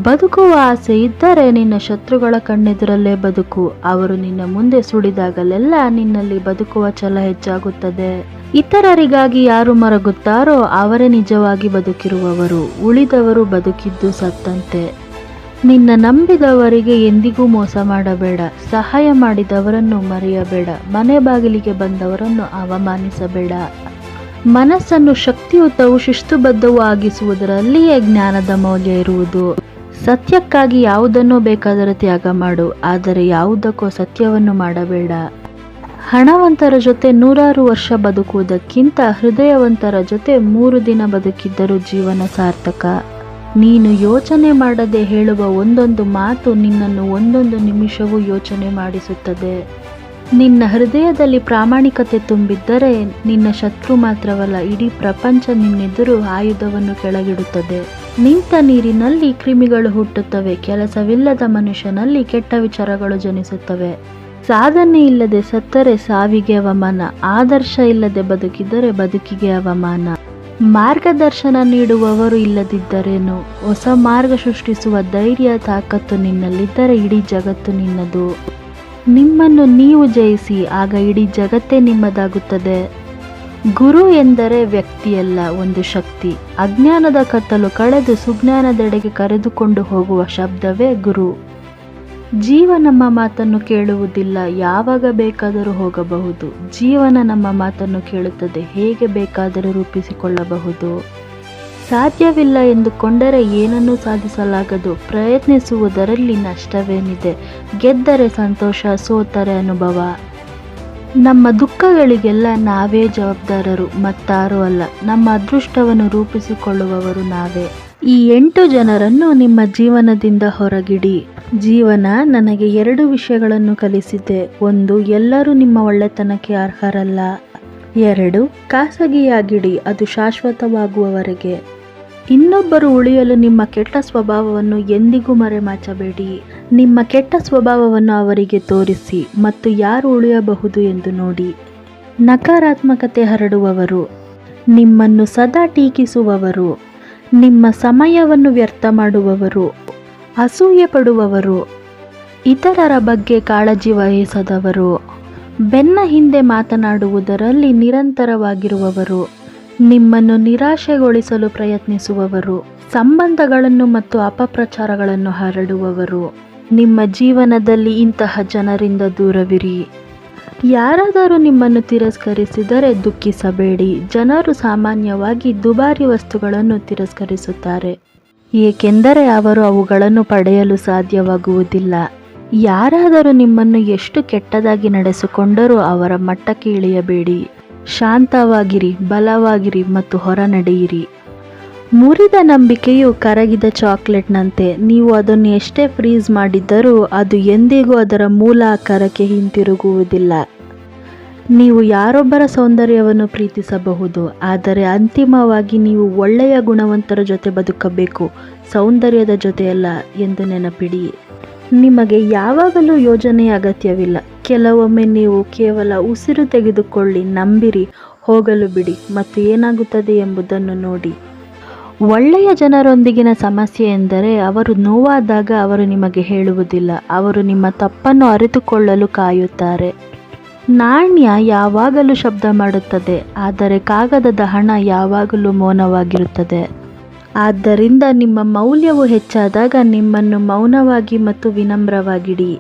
ಬದುಕುವ ಆಸೆ ಇದ್ದರೆ ನಿನ್ನ ಶತ್ರುಗಳ ಕಣ್ಣೆದುರಲ್ಲೇ ಬದುಕು. ಅವರು ನಿನ್ನ ಮುಂದೆ ಸುಳಿದಾಗಲೆಲ್ಲ ನಿನ್ನಲ್ಲಿ ಬದುಕುವ ಛಲ ಹೆಚ್ಚಾಗುತ್ತದೆ. ಇತರರಿಗಾಗಿ ಯಾರು ಮರಗುತ್ತಾರೋ ಅವರೇ ನಿಜವಾಗಿ ಬದುಕಿರುವವರು. ಉಳಿದವರು ಬದುಕಿದ್ದು ಸತ್ತಂತೆ. ನಿನ್ನ ನಂಬಿದವರಿಗೆ ಎಂದಿಗೂ ಮೋಸ ಮಾಡಬೇಡ. ಸಹಾಯ ಮಾಡಿದವರನ್ನು ಮರೆಯಬೇಡ. ಮನೆ ಬಾಗಿಲಿಗೆ ಬಂದವರನ್ನು ಅವಮಾನಿಸಬೇಡ. ಮನಸ್ಸನ್ನು ಶಕ್ತಿಯುತವೂ ಶಿಸ್ತುಬದ್ಧವೂ ಆಗಿಸುವುದರಲ್ಲಿಯೇ ಜ್ಞಾನದ ಮೌಲ್ಯ ಇರುವುದು. ಸತ್ಯಕ್ಕಾಗಿ ಯಾವುದನ್ನೂ ಬೇಕಾದರೂ ತ್ಯಾಗ ಮಾಡು, ಆದರೆ ಯಾವುದಕ್ಕೂ ಸತ್ಯವನ್ನು ಮಾಡಬೇಡ. ಹಣವಂತರ ಜೊತೆ 100 ವರ್ಷ ಬದುಕುವುದಕ್ಕಿಂತ ಹೃದಯವಂತರ ಜೊತೆ 3 ದಿನ ಬದುಕಿದ್ದರೂ ಜೀವನ ಸಾರ್ಥಕ. ನೀನು ಯೋಚನೆ ಮಾಡದೆ ಹೇಳುವ ಒಂದೊಂದು ಮಾತು ನಿನ್ನನ್ನು ಒಂದೊಂದು ನಿಮಿಷವೂ ಯೋಚನೆ ಮಾಡಿಸುತ್ತದೆ. ನಿನ್ನ ಹೃದಯದಲ್ಲಿ ಪ್ರಾಮಾಣಿಕತೆ ತುಂಬಿದ್ದರೆ ನಿನ್ನ ಶತ್ರು ಮಾತ್ರವಲ್ಲ, ಇಡೀ ಪ್ರಪಂಚ ನಿನ್ನೆದುರು ಆಯುಧವನ್ನು ಕೆಳಗಿಡುತ್ತದೆ. ನಿಂತ ನೀರಿನಲ್ಲಿ ಕ್ರಿಮಿಗಳು ಹುಟ್ಟುತ್ತವೆ. ಕೆಲಸವಿಲ್ಲದ ಮನುಷ್ಯನಲ್ಲಿ ಕೆಟ್ಟ ವಿಚಾರಗಳು ಜನಿಸುತ್ತವೆ. ಸಾಧನೆ ಇಲ್ಲದೆ ಸತ್ತರೆ ಸಾವಿಗೆ ಅವಮಾನ. ಆದರ್ಶ ಇಲ್ಲದೆ ಬದುಕಿದರೆ ಬದುಕಿಗೆ ಅವಮಾನ. ಮಾರ್ಗದರ್ಶನ ನೀಡುವವರು ಇಲ್ಲದಿದ್ದರೇನು? ಹೊಸ ಮಾರ್ಗ ಸೃಷ್ಟಿಸುವ ಧೈರ್ಯ ತಾಕತ್ತು ನಿನ್ನಲ್ಲಿದ್ದರೆ ಇಡೀ ಜಗತ್ತು ನಿನ್ನದು. ನಿಮ್ಮನ್ನು ನೀವು ಜಯಿಸಿ, ಆಗ ಇಡೀ ಜಗತ್ತೇ ನಿಮ್ಮದಾಗುತ್ತದೆ. ಗುರು ಎಂದರೆ ವ್ಯಕ್ತಿಯಲ್ಲ, ಒಂದು ಶಕ್ತಿ. ಅಜ್ಞಾನದ ಕತ್ತಲು ಕಳೆದು ಸುಜ್ಞಾನದೆಡೆಗೆ ಕರೆದುಕೊಂಡು ಹೋಗುವ ಶಬ್ದವೇ ಗುರು. ಜೀವ ನಮ್ಮ ಮಾತನ್ನು ಕೇಳುವುದಿಲ್ಲ. ಯಾವಾಗ ಬೇಕಾದರೂ ಹೋಗಬಹುದು. ಜೀವನ ನಮ್ಮ ಮಾತನ್ನು ಕೇಳುತ್ತದೆ. ಹೇಗೆ ಬೇಕಾದರೂ ರೂಪಿಸಿಕೊಳ್ಳಬಹುದು. ಸಾಧ್ಯವಿಲ್ಲ ಎಂದುಕೊಂಡರೆ ಏನನ್ನೂ ಸಾಧಿಸಲಾಗದು. ಪ್ರಯತ್ನಿಸುವುದರಲ್ಲಿ ನಷ್ಟವೇನಿದೆ? ಗೆದ್ದರೆ ಸಂತೋಷ, ಸೋತರೆ ಅನುಭವ. ನಮ್ಮ ದುಃಖಗಳಿಗೆಲ್ಲ ನಾವೇ ಜವಾಬ್ದಾರರು, ಮತ್ತಾರೂ ಅಲ್ಲ. ನಮ್ಮ ಅದೃಷ್ಟವನ್ನು ರೂಪಿಸಿಕೊಳ್ಳುವವರು ನಾವೇ. ಈ 8 ಜನರನ್ನು ನಿಮ್ಮ ಜೀವನದಿಂದ ಹೊರಗಿಡಿ. ಜೀವನ ನನಗೆ 2 ವಿಷಯಗಳನ್ನು ಕಲಿಸಿದೆ. 1, ಎಲ್ಲರೂ ನಿಮ್ಮ ಒಳ್ಳೆತನಕ್ಕೆ ಅರ್ಹರಲ್ಲ. 2, ಖಾಸಗಿಯಾಗಿಡಿ, ಅದು ಶಾಶ್ವತವಾಗುವವರೆಗೆ. ಇನ್ನೊಬ್ಬರು ಉಳಿಯಲು ನಿಮ್ಮ ಕೆಟ್ಟ ಸ್ವಭಾವವನ್ನು ಎಂದಿಗೂ ಮರೆಮಾಚಬೇಡಿ. ನಿಮ್ಮ ಕೆಟ್ಟ ಸ್ವಭಾವವನ್ನು ಅವರಿಗೆ ತೋರಿಸಿ ಮತ್ತು ಯಾರು ಉಳಿಯಬಹುದು ಎಂದು ನೋಡಿ. ನಕಾರಾತ್ಮಕತೆ ಹರಡುವವರು, ನಿಮ್ಮನ್ನು ಸದಾ ಟೀಕಿಸುವವರು, ನಿಮ್ಮ ಸಮಯವನ್ನು ವ್ಯರ್ಥ ಮಾಡುವವರು, ಅಸೂಯೆ ಪಡುವವರು, ಇತರರ ಬಗ್ಗೆ ಕಾಳಜಿ ವಹಿಸದವರು, ಬೆನ್ನ ಹಿಂದೆ ಮಾತನಾಡುವುದರಲ್ಲಿ ನಿರಂತರವಾಗಿರುವವರು, ನಿಮ್ಮನ್ನು ನಿರಾಶೆಗೊಳಿಸಲು ಪ್ರಯತ್ನಿಸುವವರು, ಸಂಬಂಧಗಳನ್ನು ಮತ್ತು ಅಪಪ್ರಚಾರಗಳನ್ನು ಹರಡುವವರು. ನಿಮ್ಮ ಜೀವನದಲ್ಲಿ ಇಂತಹ ಜನರಿಂದ ದೂರವಿರಿ. ಯಾರಾದರೂ ನಿಮ್ಮನ್ನು ತಿರಸ್ಕರಿಸಿದರೆ ದುಃಖಿಸಬೇಡಿ. ಜನರು ಸಾಮಾನ್ಯವಾಗಿ ದುಬಾರಿ ವಸ್ತುಗಳನ್ನು ತಿರಸ್ಕರಿಸುತ್ತಾರೆ, ಏಕೆಂದರೆ ಅವರು ಅವುಗಳನ್ನು ಪಡೆಯಲು ಸಾಧ್ಯವಾಗುವುದಿಲ್ಲ. ಯಾರಾದರೂ ನಿಮ್ಮನ್ನು ಎಷ್ಟು ಕೆಟ್ಟದಾಗಿ ನಡೆಸಿಕೊಂಡರೂ ಅವರ ಮಟ್ಟಕ್ಕೆ ಇಳಿಯಬೇಡಿ. ಶಾಂತವಾಗಿರಿ, ಬಲವಾಗಿರಿ ಮತ್ತು ಹೊರ ನಡೆಯಿರಿ. ಮುರಿದ ನಂಬಿಕೆಯು ಕರಗಿದ ಚಾಕ್ಲೇಟ್ನಂತೆ. ನೀವು ಅದನ್ನು ಎಷ್ಟೇ ಫ್ರೀಸ್ ಮಾಡಿದ್ದರೂ ಅದು ಎಂದಿಗೂ ಅದರ ಮೂಲ ಆಕಾರಕ್ಕೆ ಹಿಂತಿರುಗುವುದಿಲ್ಲ. ನೀವು ಯಾರೊಬ್ಬರ ಸೌಂದರ್ಯವನ್ನು ಪ್ರೀತಿಸಬಹುದು, ಆದರೆ ಅಂತಿಮವಾಗಿ ನೀವು ಒಳ್ಳೆಯ ಗುಣವಂತರ ಜೊತೆ ಬದುಕಬೇಕು, ಸೌಂದರ್ಯದ ಜೊತೆಯಲ್ಲ ಎಂದು ನೆನಪಿಡಿ. ನಿಮಗೆ ಯಾವಾಗಲೂ ಯೋಜನೆಯ ಅಗತ್ಯವಿಲ್ಲ. ಕೆಲವೊಮ್ಮೆ ನೀವು ಕೇವಲ ಉಸಿರು ತೆಗೆದುಕೊಳ್ಳಿ, ನಂಬಿರಿ, ಹೋಗಲು ಬಿಡಿ ಮತ್ತು ಏನಾಗುತ್ತದೆ ಎಂಬುದನ್ನು ನೋಡಿ. ಒಳ್ಳೆಯ ಜನರೊಂದಿಗಿನ ಸಮಸ್ಯೆ ಎಂದರೆ ಅವರು ನೋವಾದಾಗ ಅವರು ನಿಮಗೆ ಹೇಳುವುದಿಲ್ಲ. ಅವರು ನಿಮ್ಮ ತಪ್ಪನ್ನು ಅರಿತುಕೊಳ್ಳಲು ಕಾಯುತ್ತಾರೆ. ನಾಣ್ಯ ಯಾವಾಗಲೂ ಶಬ್ದ ಮಾಡುತ್ತದೆ, ಆದರೆ ಕಾಗದದ ಹಣ ಯಾವಾಗಲೂ ಮೌನವಾಗಿರುತ್ತದೆ. ಆದ್ದರಿಂದ ನಿಮ್ಮ ಮೌಲ್ಯವು ಹೆಚ್ಚಾದಾಗ ನಿಮ್ಮನ್ನು ಮೌನವಾಗಿ ಮತ್ತು ವಿನಮ್ರವಾಗಿಡಿ.